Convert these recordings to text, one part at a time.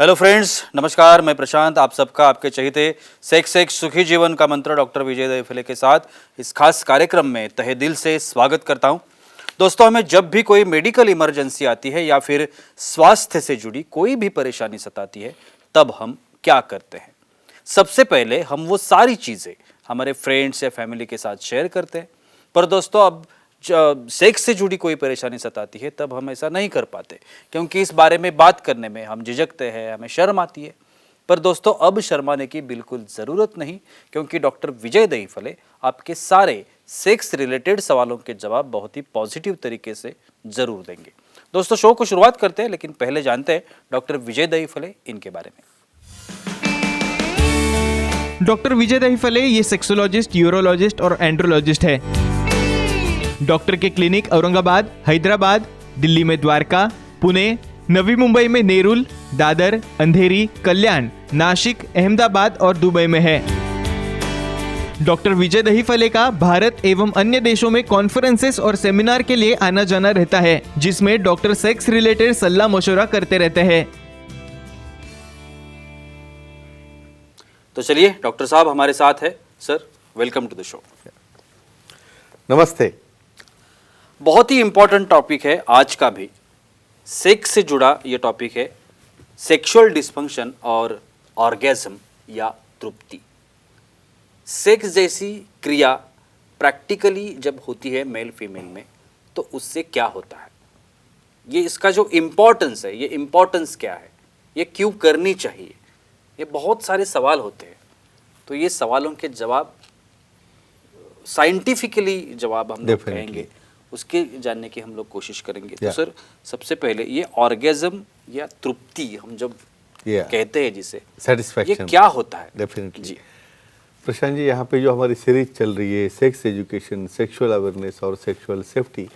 Hello friends, नमस्कार। मैं प्रशांत, आप सबका आपके चहेते सेक्स एक सुखी जीवन का मंत्र डॉक्टर विजय दहीफले के साथ इस खास कार्यक्रम में तहे दिल से स्वागत करता हूं। दोस्तों, हमें जब भी कोई मेडिकल इमरजेंसी आती है या फिर स्वास्थ्य से जुड़ी कोई भी परेशानी सताती है, तब हम क्या करते हैं? सबसे पहले हम वो सारी चीज़ें हमारे फ्रेंड्स या फैमिली के साथ शेयर करते हैं। पर दोस्तों, अब सेक्स से जुड़ी कोई परेशानी सताती है तब हम ऐसा नहीं कर पाते, क्योंकि इस बारे में बात करने में हम झिझकते हैं, हमें शर्म आती है। पर दोस्तों, अब शर्माने की बिल्कुल ज़रूरत नहीं, क्योंकि डॉक्टर विजय दहीफले आपके सारे सेक्स रिलेटेड सवालों के जवाब बहुत ही पॉजिटिव तरीके से ज़रूर देंगे। दोस्तों, शो को शुरुआत करते हैं, लेकिन पहले जानते हैं डॉक्टर विजय दहीफले इनके बारे में। डॉक्टर विजय दहीफले ये सेक्सोलॉजिस्ट, यूरोलॉजिस्ट और एंड्रोलॉजिस्ट है। डॉक्टर के क्लिनिक औरंगाबाद, हैदराबाद, दिल्ली में द्वारका, पुणे, नवी मुंबई में नेरुल, दादर, अंधेरी, कल्याण, नासिक, अहमदाबाद और दुबई में है। डॉक्टर विजय दहीफले का भारत एवं अन्य देशों में कॉन्फ्रेंसेस और सेमिनार के लिए आना जाना रहता है, जिसमें डॉक्टर सेक्स रिलेटेड सलाह मशवरा करते रहते हैं। तो चलिए, डॉक्टर साहब हमारे साथ है। Sir, welcome to the show. नमस्ते। बहुत ही इंपॉर्टेंट टॉपिक है आज का भी, सेक्स से जुड़ा ये टॉपिक है, सेक्सुअल डिस्फंक्शन और ऑर्गेज्म या तृप्ति। सेक्स जैसी क्रिया प्रैक्टिकली जब होती है मेल फीमेल में, तो उससे क्या होता है, ये इसका जो इम्पोर्टेंस है, ये इम्पोर्टेंस क्या है, ये क्यों करनी चाहिए, ये बहुत सारे सवाल होते हैं। तो ये सवालों के जवाब, साइंटिफिकली जवाब हम लोग कहेंगे, उसके जानने की हम लोग कोशिश करेंगे। तो सर, सबसे पहले ये ऑर्गेज्म या तृप्ति हम जब कहते हैं जिसे सेटिस्फैक्शन, ये क्या होता है? डेफिनेटली जी प्रशांत जी, यहाँ पे जो हमारी सीरीज चल रही है सेक्स एजुकेशन, सेक्सुअल अवेयरनेस और सेक्सुअल सेफ्टी,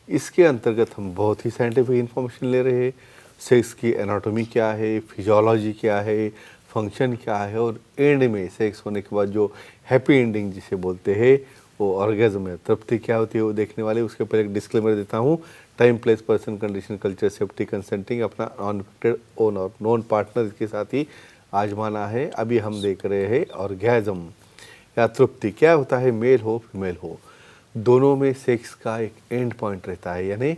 इसके अंतर्गत हम बहुत ही साइंटिफिक इंफॉर्मेशन ले रहे हैं। सेक्स की एनाटॉमी क्या है, फिजियोलॉजी क्या है, फंक्शन क्या है, और एंड में सेक्स होने के बाद जो हैप्पी एंडिंग जिसे बोलते हैं, वो ऑर्गेज्म है, तृप्ति क्या होती है वो देखने वाले। उसके पहले एक डिस्क्लेमर देता हूँ, time, place, person, condition, culture, safety, consenting, अपना नॉन अफेक्टेड ओन और नॉन पार्टनर के साथ ही आजमाना है। अभी हम देख रहे हैं ऑर्गेज्म या तृप्ति क्या होता है। मेल हो फीमेल हो, दोनों में सेक्स का एक एंड पॉइंट रहता है, यानी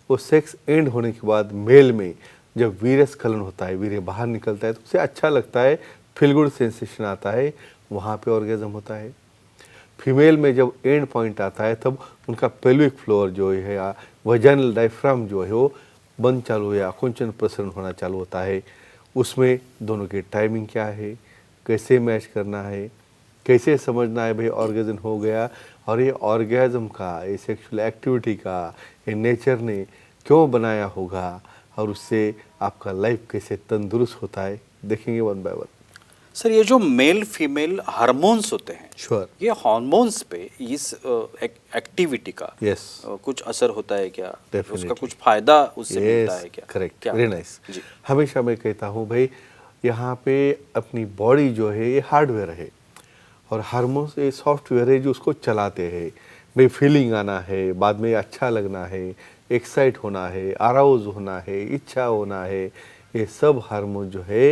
वो सेक्स एंड होने के बाद मेल में जब वीर्यस्खलन होता है, वीर्य बाहर निकलता है, तो उसे अच्छा लगता है, फील गुड सेंसेशन आता है, वहाँ पे ऑर्गेज्म होता है। फीमेल में जब एंड पॉइंट आता है, तब उनका पेल्विक फ्लोर जो है या वजाइनल डायफ्राम जो है वो बंद चालू या आकुंचन प्रसरण होना चालू होता है। उसमें दोनों की टाइमिंग क्या है, कैसे मैच करना है, कैसे समझना है भाई ऑर्गेज्म हो गया, और ये ऑर्गेज्म का, ये सेक्सुअल एक्टिविटी का ये नेचर ने क्यों बनाया होगा, और उससे आपका लाइफ कैसे तंदुरुस्त होता है, देखेंगे वन बाय वन। सर, ये जो मेल फीमेल हार्मोन्स होते हैं, श्योर, ये हार्मोन्स पे इस एक्टिविटी का कुछ असर होता है क्या? उसका कुछ फायदा उससे मिलता है क्या? Correct, very nice. हमेशा मैं कहता हूँ भाई, यहाँ पे अपनी बॉडी जो है ये हार्डवेयर है, और हार्मोन्स ये सॉफ्टवेयर है जो उसको चलाते हैं। भाई फीलिंग आना है, बाद में अच्छा लगना है, एक्साइट होना है, अराउज होना है, इच्छा होना है, ये सब हार्मोन जो है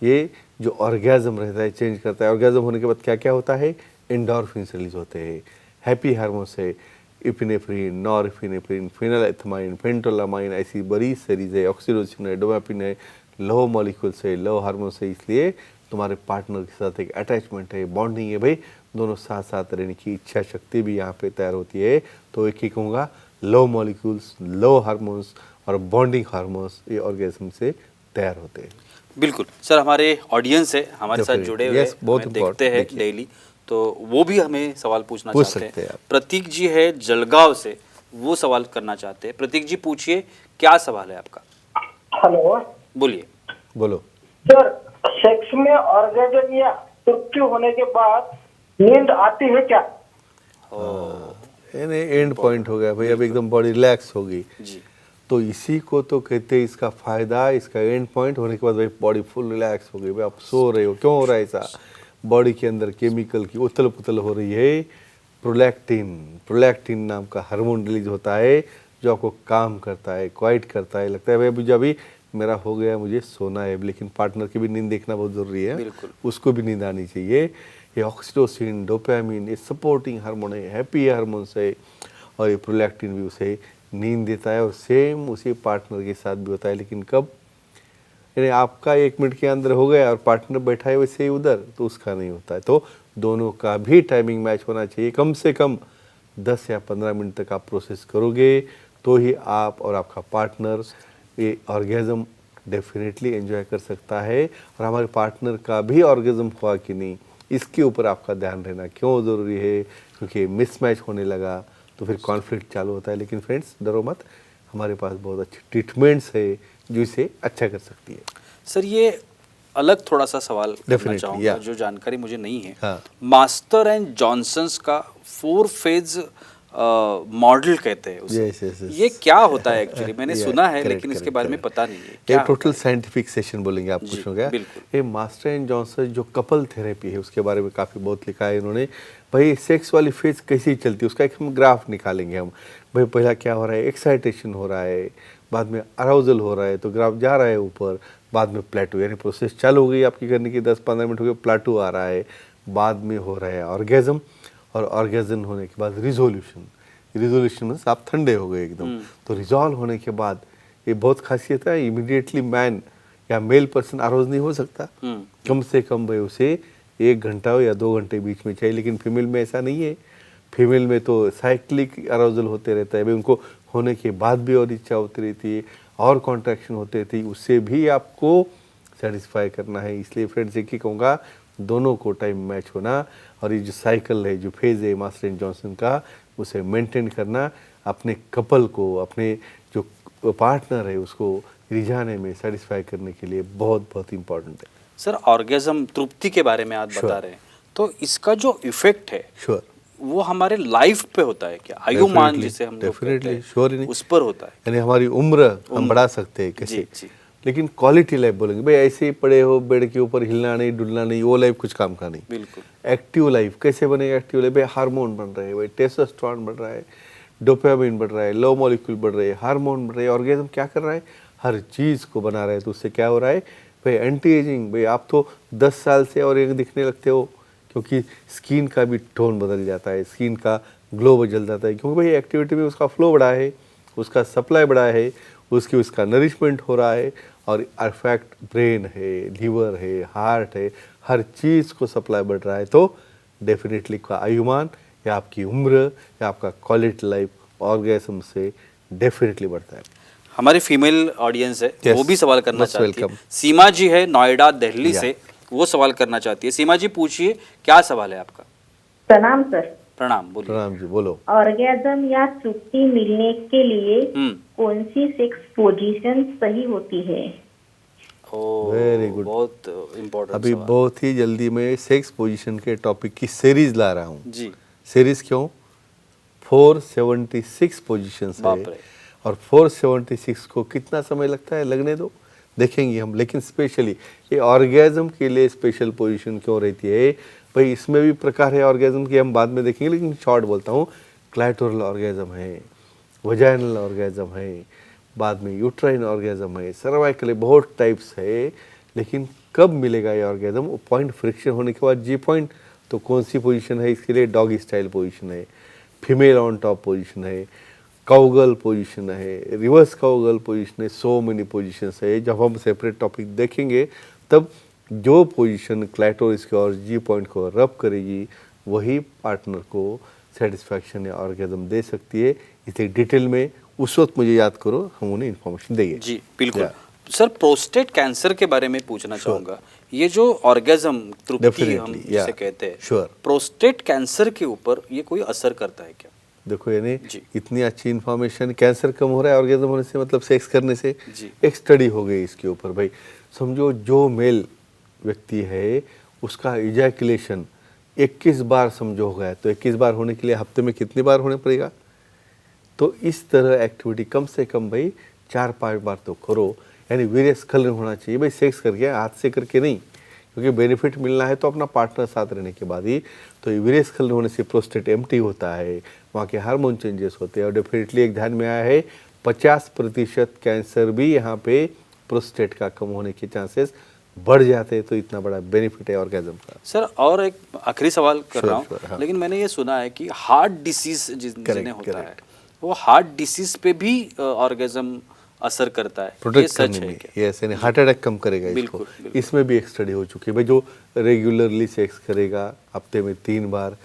ये जो ऑर्गेज्म रहता है चेंज करता है। ऑर्गेज्म होने के बाद क्या क्या होता है, एंडोर्फिन्स रिलीज होते हैं, हैप्पी हार्मोन्स है, इपिनेफ्रिन, नॉरएपिनेफ्रिन, फेनिलएथमाइन, फेंटोलामाइन, ऐसी बड़ी सीरीज है, ऑक्सीटोसिन है, डोपामिन है, लव मॉलिक्यूल्स है, लव हार्मोन्स है। इसलिए तुम्हारे पार्टनर के साथ एक अटैचमेंट है, बॉन्डिंग है, भाई दोनों साथ साथ रहने की इच्छा शक्ति भी यहाँ पे तैयार होती है। तो एक ही कहूँगा, लव मॉलिक्यूल्स, लव हार्मोन्स और बॉन्डिंग हार्मोन्स ये ऑर्गेज्म से तैयार होते हैं। बिल्कुल सर, हमारे ऑडियंस है हमारे साथ जुड़े हुए, हमें देखते हैं डेली, तो वो भी हमें सवाल पूछना चाहते हैं। प्रतीक जी है जलगांव से, वो सवाल करना चाहते हैं। प्रतीक जी, पूछिए, क्या सवाल है आपका? हेलो, बोलिए। बोलो सर। सेक्स में ऑर्गेज्म या तृप्ति होने के बाद नींद आती है क्या? एंड पॉइंट हो गया भाई, अब एकदम बॉडी रिलैक्स होगी जी। तो इसी को तो कहते हैं इसका फायदा, इसका एंड पॉइंट होने के बाद भाई बॉडी फुल रिलैक्स हो गई, भाई आप सो रहे हो। क्यों हो रहा है ऐसा? बॉडी के अंदर केमिकल की उथल पुथल हो रही है। प्रोलैक्टिन नाम का हार्मोन रिलीज होता है जो आपको काम करता है, क्वाइट करता है, लगता है भाई अभी मेरा हो गया, मुझे सोना है, लेकिन पार्टनर की भी नींद देखना बहुत ज़रूरी है, बिल्कुल। उसको भी नींद आनी चाहिए। ये ऑक्सीटोसिन, डोपामिन, ये सपोर्टिंग हार्मोन है, हैप्पी हार्मोन्स है, और ये प्रोलैक्टिन भी उसे नींद देता है, और सेम उसी पार्टनर के साथ भी होता है। लेकिन कब, यानी आपका 1 मिनट के अंदर हो गया और पार्टनर बैठा है वैसे ही उधर, तो उसका नहीं होता है। तो दोनों का भी टाइमिंग मैच होना चाहिए। कम से कम 10 या 15 मिनट तक आप प्रोसेस करोगे तो ही आप और आपका पार्टनर ये ऑर्गेज़म डेफिनेटली एंजॉय कर सकता है। और हमारे पार्टनर का भी ऑर्गेज़म हुआ कि नहीं, इसके ऊपर आपका ध्यान रहना क्यों ज़रूरी है, क्योंकि मिसमैच होने लगा तो फिर कॉन्फ्लिक्ट चालू होता है। लेकिन फ्रेंड्स, डरो मत, हमारे पास बहुत अच्छी ट्रीटमेंट्स है जो इसे अच्छा कर सकती है। सर ये अलग थोड़ा सा सवाल करना Definitely, चाहूँगा, yeah. जो जानकारी मुझे नहीं है। हाँ। मास्टर एंड जॉनसन्स का 4 फेज मॉडल कहते हैं उसे। Yes, yes, yes. ये क्या होता है एक्चुअली? मैंने Yeah, सुना है, correct, लेकिन इसके correct, बारे में correct. पता नहीं है ये क्या टोटल होता है? साइंटिफिक सेशन बोलेंगे आप, जी, पूछोगे। बिल्कुल। ये मास्टर एंड जॉनसन जो कपल थेरेपी है उसके बारे में काफ़ी बहुत लिखा है इन्होंने। भाई सेक्स वाली फेज कैसी चलती है उसका एक हम ग्राफ निकालेंगे हम। भाई पहला क्या हो रहा है, एक्साइटेशन हो रहा है, बाद में अराउजल हो रहा है तो ग्राफ जा रहा है ऊपर, बाद में प्लेटू, यानी प्रोसेस चालू हो गई आपकी करने की, 10-15 मिनट हो गए, प्लेटू आ रहा है, बाद में हो रहा है ऑर्गेज़म, और ऑर्गेज़म होने के बाद रिजोल्यूशन। रिजोल्यूशन मीन्स आप ठंडे हो गए एकदम। तो रिजॉल्व होने के बाद ये बहुत खासियत है, इमीडिएटली मैन या मेल पर्सन अरोज नहीं हो सकता, कम से कम भाई उसे 1 घंटा या 2 घंटे बीच में चाहिए। लेकिन फीमेल में ऐसा नहीं है, फीमेल में तो साइक्लिक अरोजल होते रहता है भाई, उनको होने के बाद भी और इच्छा होती रहती है और कॉन्ट्रैक्शन होते रहती है, उससे भी आपको सेटिस्फाई करना है। इसलिए फ्रेंड्स एक ही कहूँगा, दोनों को टाइम मैच होना, और ये जो साइकिल है, जो फेज है मास्टर एंड जॉनसन का, उसे मेंटेन करना, अपने कपल को, अपने जो पार्टनर है उसको रिझाने में, सेटिस्फाई करने के लिए बहुत बहुत इम्पोर्टेंट है। सर ऑर्गेज़म, तृप्ति के बारे में आप Sure. बता रहे हैं, तो इसका जो इफेक्ट है श्योर, वो हमारे लाइफ पे होता है क्या? आयुमान जिसे हम लोग कहते डेफिनेटली हैं, श्योर, उस पर होता है। यानी हमारी उम्र हम बढ़ा सकते हैं कैसे, जी, जी। लेकिन क्वालिटी लाइफ बोलेंगे भाई, ऐसे ही पड़े हो बेड के ऊपर, हिलना नहीं, डुलना नहीं, वो लाइफ कुछ काम का नहीं। बिल्कुल। एक्टिव लाइफ कैसे बनेगा? एक्टिव लाइफ भाई, हार्मोन बन रहे हैं भाई, टेस्टोस्टेरोन बढ़ रहा है, डोपामिन बढ़ रहा है, लो मॉलिक्यूल बढ़ रहे हैं, हार्मोन बढ़ रहे हैं, ऑर्गेज़म क्या कर रहा है, हर चीज़ को बना रहा है। तो उससे क्या हो रहा है भाई, एंटी एजिंग। भाई आप तो 10 साल से और यंग दिखने लगते हो, क्योंकि स्किन का भी टोन बदल जाता है, स्किन का ग्लो बदल जाता है, क्योंकि भाई एक्टिविटी में उसका फ्लो बढ़ा है, उसका सप्लाई बढ़ा है, उसका नरिशमेंट हो रहा है, और इफेक्ट ब्रेन है, लीवर है, हार्ट है, हर चीज़ को सप्लाई बढ़ रहा है। तो डेफिनेटली का आयुमान या आपकी उम्र या आपका क्वालिटी लाइफ ऑर्गेज़म से डेफिनेटली बढ़ता है। हमारी फीमेल ऑडियंस है, Yes, वो भी सवाल करना most चाहती है। welcome. सीमा जी है नोएडा दिल्ली Yeah. से, वो सवाल करना चाहती है। सीमा जी पूछिए, क्या सवाल है आपका? प्रणाम सर। प्रणाम, बोलिए। प्रणाम जी, बोलो। ऑर्गेजम या तृप्ति मिलने के लिए हम्म, कौन सी सेक्स पोजीशन सही होती है? ओ, Very good. बहुत इम्पोर्टेंट अभी सवाल। बहुत ही जल्दी मैं सेक्स पोजीशन के टॉपिक की सीरीज ला रहा हूँ। जी, सीरीज क्यों? 476 पोजीशंस बाप है, रे। और 476 को कितना समय लगता है, लगने दो, देखेंगे हम। लेकिन स्पेशली ये ऑर्गेज़म के लिए स्पेशल पोजीशन क्यों रहती है भाई, इसमें भी प्रकार है ऑर्गेज़म की, हम बाद में देखेंगे, लेकिन शॉर्ट बोलता हूँ। क्लाइटोरल ऑर्गेज़म है, वजाइनल ऑर्गेज़म है, बाद में यूट्राइन ऑर्गेज़म है, सर्वाइकल है, बहुत टाइप्स है। लेकिन कब मिलेगा ये ऑर्गेज़म? पॉइंट फ्रिक्शन होने के बाद जी पॉइंट। तो कौन सी पोजीशन है इसके लिए? डॉगी स्टाइल पोजीशन है, फीमेल ऑन टॉप पोजीशन है, काउगल पोजीशन है, रिवर्स काउगल पोजीशन है, सो मेनी पोजीशंस है। जब हम सेपरेट टॉपिक देखेंगे तब जो पोजीशन क्लाइटोरिस के और जी पॉइंट को रब करेगी वही पार्टनर को सेटिस्फैक्शन या ऑर्गेज़म दे सकती है। इसे डिटेल में उस वक्त मुझे याद करो, हम उन्हें इन्फॉर्मेशन देंगे। जी बिल्कुल। Yeah. सर प्रोस्टेट कैंसर के बारे में पूछना चाहूंगा। ये जो ऑर्गेज़म तृप्ति हम Definitely, जिसे yeah. कहते हैं, Sure. प्रोस्टेट कैंसर के ऊपर ये कोई असर करता है क्या? देखो, यानी जी। इतनी अच्छी इन्फॉर्मेशन, कैंसर कम हो रहा है ऑर्गेज़म होने से, मतलब सेक्स करने से। जी। एक स्टडी हो गई इसके ऊपर भाई। समझो जो मेल व्यक्ति है उसका इजैकुलेशन 21 बार समझो हो गया, तो 21 बार होने के लिए हफ्ते में कितनी बार होने पड़ेगा? तो इस तरह एक्टिविटी कम से कम भाई 4-5 बार तो करो, यानी वीर्यस्खलन होना चाहिए भाई। सेक्स करके, हाथ से करके नहीं, क्योंकि बेनिफिट मिलना है तो अपना पार्टनर साथ रहने के बाद ही। तो वीर्यस्खलन होने से प्रोस्टेट एम्प्टी होता है, वहाँ के हार्मोन चेंजेस होते हैं, और डेफिनेटली एक ध्यान में आया है 50% कैंसर भी यहाँ पे प्रोस्टेट का कम होने के चांसेस बढ़ जाते हैं। तो इतना बड़ा बेनिफिट है ऑर्गेज्म का। सर और एक आखिरी सवाल कर रहा हूँ, sure, हाँ। लेकिन मैंने ये सुना है कि हार्ट डिसीज जिन्हें होता है correct. वो हार्ट डिसीज पे भी ऑर्गेज्म असर करता है, ये प्रोटेक्ट सच करने है में, क्या? यस, यानी हार्ट अटैक कम करेगा इसको। बिल्कुल, बिल्कुल। इसमें भी एक स्टडी हो चुकी है भाई, जो रेगुलरली सेक्स करेगा हफ्ते में 3 बार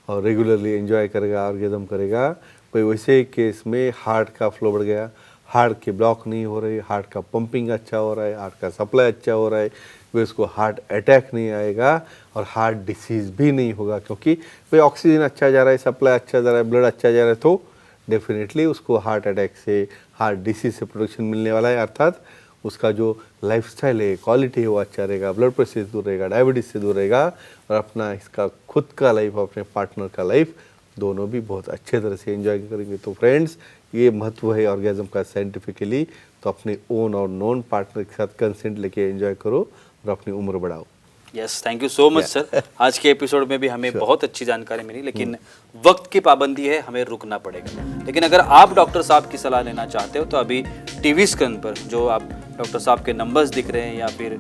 और रेगुलरली एंजॉय करेगा, ऑर्गेज्म करेगा, भाई वैसे केस में हार्ट का फ्लो बढ़ गया, हार्ट के ब्लॉक नहीं हो रहे, हार्ट का पंपिंग अच्छा हो रहा है, हार्ट का सप्लाई अच्छा हो रहा है, वे उसको हार्ट अटैक नहीं आएगा और हार्ट डिसीज भी नहीं होगा, क्योंकि भाई ऑक्सीजन अच्छा जा रहा है, सप्लाई अच्छा जा रहा है, ब्लड अच्छा जा रहा है, तो डेफिनेटली उसको हार्ट अटैक से, हार्ट डिसीज से प्रोटेक्शन मिलने वाला है। अर्थात उसका जो लाइफस्टाइल है, क्वालिटी है, वो अच्छा रहेगा, ब्लड प्रेशर से दूर रहेगा, डायबिटीज से दूर रहेगा और अपना इसका खुद का लाइफ, अपने पार्टनर का लाइफ दोनों भी बहुत अच्छे तरह से एंजॉय करेंगे। तो फ्रेंड्स, ये महत्व है ऑर्गेज्म का साइंटिफिकली। तो अपने ओन और नॉन पार्टनर के साथ कंसेंट लेके एंजॉय करो और अपनी उम्र बढ़ाओ। Yes, thank you so much sir. आज के एपिसोड में भी हमें बहुत अच्छी जानकारी मिली, लेकिन वक्त की पाबंदी है, हमें रुकना पड़ेगा। लेकिन अगर आप डॉक्टर साहब की सलाह लेना चाहते हो तो अभी टीवी स्क्रीन पर जो आप डॉक्टर साहब के नंबर्स दिख रहे हैं या फिर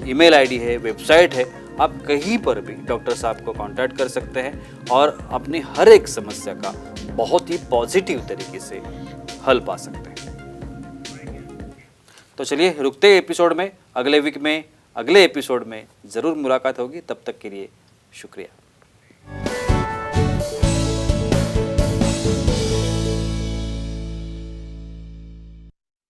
ईमेल आईडी है, वेबसाइट है, आप कहीं पर भी डॉक्टर साहब को कांटेक्ट कर सकते हैं और अपनी हर एक समस्या का बहुत ही पॉजिटिव तरीके से हल पा सकते हैं। तो चलिए रुकते एपिसोड में, अगले वीक में अगले एपिसोड में ज़रूर मुलाकात होगी। तब तक के लिए शुक्रिया।